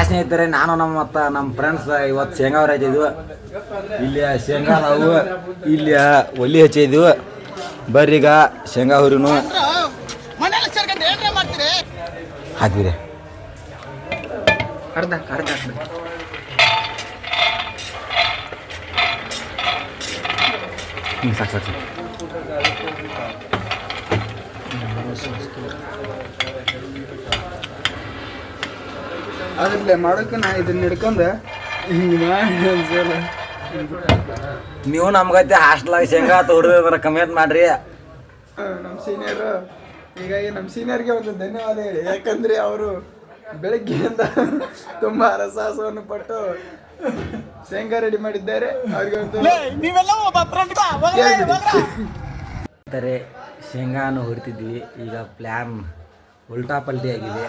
ಸ್ನೇಹಿತರೆ, ನಾನು ನಮ್ಮ ಫ್ರೆಂಡ್ಸ್ ಇವತ್ತು ಶೇಂಗಾ ಹಚ್ಚಿದ್ವು. ಇಲ್ಲಿ ಶೇಂಗಾ ನಾವು ಇಲ್ಲಿ ಒಲಿ ಹಚ್ಚಿದ್ವು. ಬರ್ರೀಗ ಶೇಂಗಾ ಹುರಿನು ಹಾಕಿರಿ. ಸಾಕು ಸಾಕು ಅದ್ರಲ್ಲೇ ಮಾಡೋಕೆ ನಾ ಇದನ್ನ ಹಿಡ್ಕೊಂಡು ಹಿಂಗೆ ಮಾಡಿ ನೀವು ನಮ್ಗೈತೆ ಹಾಸ್ಟೆಲಾಗ ಶೇಂಗಾ ಹುರಿದ್ರೆ ಕಮೆಂಟ್ ಮಾಡ್ರಿ. ನಮ್ಮ ಸೀನಿಯರು ಹೀಗಾಗಿ ನಮ್ಮ ಸೀನಿಯರ್ಗೆ ಒಂದು ಧನ್ಯವಾದ ಹೇಳಿ. ಯಾಕಂದರೆ ಅವರು ಬೆಳಗ್ಗೆಯಿಂದ ತುಂಬ ರಸಾಸವನ್ನು ಪಟ್ಟು ಶೇಂಗಾ ರೆಡಿ ಮಾಡಿದ್ದಾರೆ. ಅವ್ರಿಗೆ ಶೇಂಗಾನು ಹುರಿತಿದ್ವಿ. ಈಗ ಪ್ಲ್ಯಾನ್ ಉಲ್ಟಾ ಪಲ್ಟಿ ಆಗಿದೆ.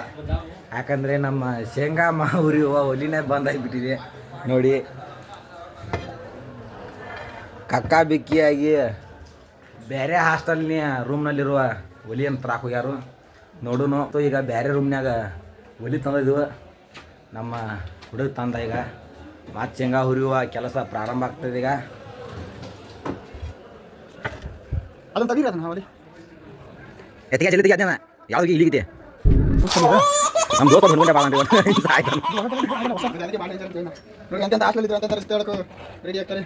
ಯಾಕಂದರೆ ನಮ್ಮ ಶೇಂಗಾ ಹುರಿಯುವ ಒಲಿನೇ ಬಂದಾಗಿಬಿಟ್ಟಿದೆ ನೋಡಿ. ಕಕ್ಕಾ ಬಿಕ್ಕಿಯಾಗಿ ಬೇರೆ ಹಾಸ್ಟೆಲ್ನ ರೂಮ್ನಲ್ಲಿರುವ ಒಲಿಯನ್ನು ತರಾಕ್ ಹೋಗ್ಯಾರು ನೋಡುನು. ಈಗ ಬೇರೆ ರೂಮ್ನಾಗ ಒಲಿ ತಂದಿದ್ವು. ನಮ್ಮ ಹುಡುಗ ತಂದ. ಈಗ ಮತ್ತು ಶೇಂಗಾ ಹುರಿಯುವ ಕೆಲಸ ಪ್ರಾರಂಭ ಆಗ್ತದೆ. ಈಗ ಅದನ್ನು ತೆಗೀರಿ, ಅದನ್ನು ಹೊಡಿ ಎತ್ತಿಗೆ ಜಲ್ದಿ ಅದೇನ ಯಾವ್ದು ಇಲ್ಲಿಗಿದೆ ನಮ್ಮ ದೋಸ್ತ ಬಂದ್ಕೊಂಡೆ ಭಾಳ ಎಂತೆಂತ ಹಾಸ್ಟೆಲ್ ಇದ್ರೆ ಅಂತ ತರಿಸ್ತೇಳಕ್ಕೆ ರೆಡಿ ಆಗ್ತಾರೆ.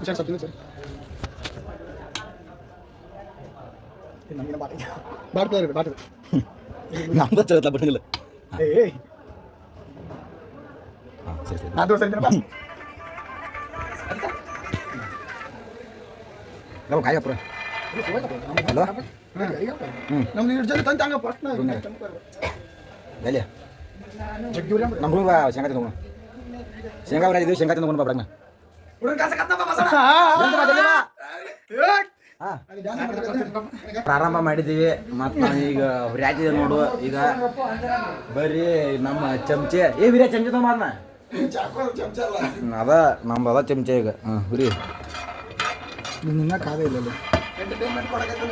ಸರ್ ಬಾಟ್ತಾರೆ ಬಾಟ್ರಿ ನಮ್ಮ ಗೊತ್ತಿರತ್ತ ಬಿಟ್ಟಿಲ್ಲ. ನಾವು ಕಾಯಪ್ಪ ಹಲೋ ನಮ್ಮ ನೀರು ಜಲ್ದಿ ತಂತ ಹಂಗ ಫಸ್ಟ್ ಎಲ್ಲಿ ನಮ್ಮ ರೂಮ್ ಶೇಂಗಾ ತಿಂದು ಶೇಂಗಾ ಬರ ಶೇಂಗಾ ತಿಂದು ಬರಣ್ಣ. ಪ್ರಾರಂಭ ಮಾಡಿದ್ದೀವಿ. ಮತ್ತು ನಾವು ಈಗ ಹುರಿಯಾತಿದ್ದೆ ನೋಡು. ಈಗ ಬರ್ರಿ ನಮ್ಮ ಚಮಚೆ ವೀರ್ಯ ಚಮಚೆ ತಗೊಂಬ ಅದ ನಮ್ದು ಅದ ಚಮಚೆ. ಈಗ ಹುರಿ ನಿನ್ನ ಕಾದೇ ಇಲ್ಲ ಎಂಟರ್ಟೈನ್ಮೆಂಟ್ ಕೊಡಕತ್ತ.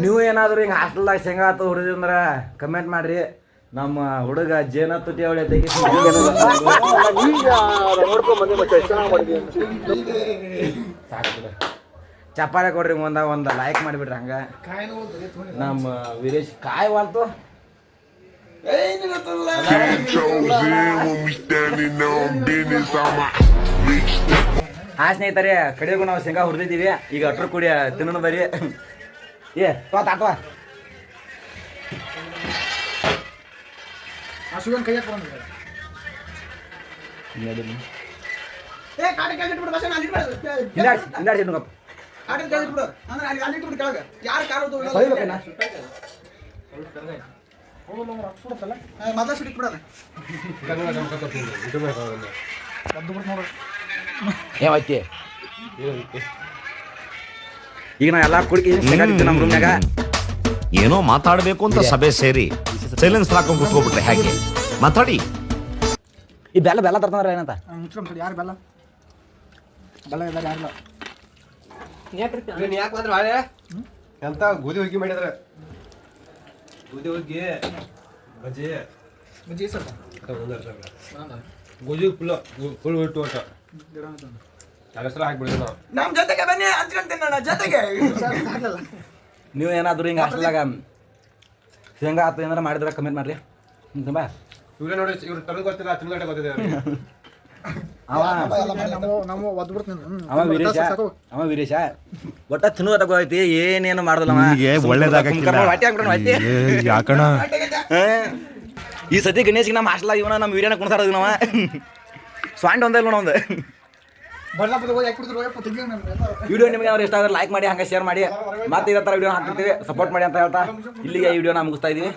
ನೀವು ಏನಾದರೂ ಹಿಂಗೆ ಹಾಸ್ಟೆಲ್ದಾಗ ಶೇಂಗಾ ಹುರಿದ್ರೆ ಕಮೆಂಟ್ ಮಾಡ್ರಿ. ನಮ್ಮ ಹುಡುಗ ಜೇನ ತುಟಿ ಅವಳೆ ತೆಗಿ ಚಪ್ಪಾಳೆ ಕೊಡ್ರಿ. ಒಂದು ಲೈಕ್ ಮಾಡಿಬಿಡ್ರಿ. ಹಂಗೆ ನಮ್ಮ ವೀರೇಶ್ ಕಾಯಿ ವಾಲ್ತು ಸ್ನೇಹಿತರೆ, ಕಡೆಗೂ ನಾವು ಶೇಂಗಾ ಹುರಿದಿದ್ದೀವಿ. ಈಗ ಅಟ್ರ ಕುಡಿ ತಿನ್ನೋಣ ಬರ್ರಿ. ತಾತ ಏವೈತಿ ಈಗ ನಾ ಎಲ್ಲ ಕುಡಿಕೆ ನಮ್ಮ ರೂಮ್ನಾಗ ಏನೋ ಮಾತಾಡಬೇಕು ಅಂತ ಸಭೆ ಸೇರಿ ಸೈಲೆನ್ಸ್ ಹಾಕೊಂಡು ಕೂತ್ಕೊಬಿಟ್ರೆ ಹೇಗೆ ಮಾತಾಡಿ. ಈ ಬೆಲ್ಲ ತರ್ತಾರ ಏನಂತ ಯಾರು ಬೆಲ್ಲ ಬೆಲ್ಲ ಇದ್ದಾರೆ ಯಾರಿಲ್ಲ. ಯಾಕೆ ಬಂದ್ರೆ ಹಾಳೆ ಎಂತ ಗೋಧಿ ಹುಗ್ಗಿ ಮಾಡಿದ್ರೆ ಗೋಧಿ ಹುಗ್ಗಿ ಬಜ್ಜಿ ಬಜ್ಜಿ ಸರ್ ಗೋಧಿ ಫುಲ್ ಇಟ್ಟು ಒಟ್ಟ ಹೆಸರು ಹಾಕ್ಬಿಡಿದ್ವಿ ನಾವು. ನಮ್ಮ ಜೊತೆಗೆ ಬನ್ನಿ ಹಂಚ್ಕೊಂತೀನಿ ನನ್ನ ಜೊತೆಗೆ. ನೀವು ಏನಾದರೂ ಹಿಂಗೆ ಹಾಸ್ಟೆಲ್ದಾಗ ಶೇಂಗಾ ಆತು ಏನಾರ ಮಾಡಿದ್ರೆ ಕಮೆಂಟ್ ಮಾಡ್ರಿ. ತುಂಬ ಇವ್ರೆ ನೋಡಿ, ಇವ್ರು ತರದು ಗೊತ್ತಿಲ್ಲ, ತಿಂಗಳ ಗೊತ್ತಿದೆ ಅವ್ರಿಗೆ. ಅವ ವೀರೇಶ ಒಟ್ಟ ತಿನ್ನುವ ತಗೋಯ್ತಿ. ಏನೇನು ಮಾಡ್ದಲ್ಲ ಈ ಸತಿ ಗಣೇಶ್ಗೆ ನಮ್ಮ ಹಾಸ್ಟೆಲ್ ಇವನ ನಮ್ಮ ವೀರ್ಯನ ಕುಣಿಸಾರ ನಾವ ಸ್ವಾಂಡ್ ಒಂದ ಇಲ್ಲ ಒಂದು ವಿಡಿಯೋ ನಿಮಗೆ ಅವ್ರು ಇಷ್ಟ ಆದ್ರೆ ಲೈಕ್ ಮಾಡಿ, ಹಂಗೆ ಶೇರ್ ಮಾಡಿ. ಮತ್ತೆ ಇದೇ ಥರ ವಿಡಿಯೋ ಹಾಕ್ತಿರ್ತೀವಿ, ಸಪೋರ್ಟ್ ಮಾಡಿ ಅಂತ ಹೇಳ್ತಾ ಇಲ್ಲಿಗೆ ಈ ವಿಡಿಯೋನ ಮುಗಿಸ್ತಾ ಇದೀವಿ.